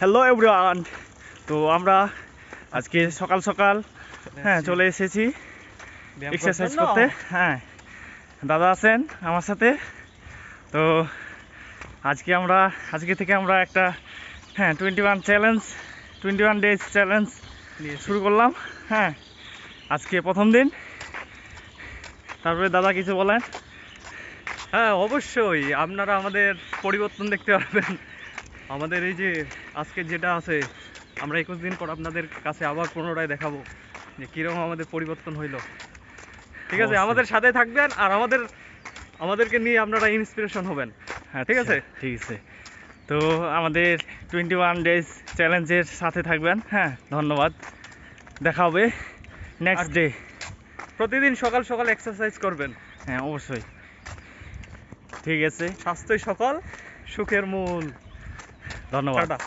Hello everyone. তো আমরা আজকে সকাল সকাল চলে এসেছি এক্সারসাইজ করতে। দাদা আছেন আমার সাথে। তো আজকে থেকে আমরা একটা 21 ডেজ চ্যালেঞ্জ শুরু করলাম। আজকে প্রথম দিন। তারপরে দাদা কিছু বলেন। অবশ্যই আপনারা আমাদের পরিবর্তন দেখতে পারবেন। আমাদের এই যে আজকে যেটা আছে, আমরা 21 দিন পর আপনাদের কাছে আবার পুনরায় দেখাবো যে কীরকম আমাদের পরিবর্তন হইলো। ঠিক আছে, আমাদের সাথে থাকবেন আর আমাদেরকে নিয়ে আপনারা ইন্সপিরেশন হবেন। ঠিক আছে। তো আমাদের 21 ডেজ চ্যালেঞ্জের সাথে থাকবেন। ধন্যবাদ। দেখা হবে নেক্সট ডে। প্রতিদিন সকাল সকাল এক্সারসাইজ করবেন। অবশ্যই। ঠিক আছে। স্বাস্থ্যই সকল সুখের মূল। ধন্যবাদ। টাটা।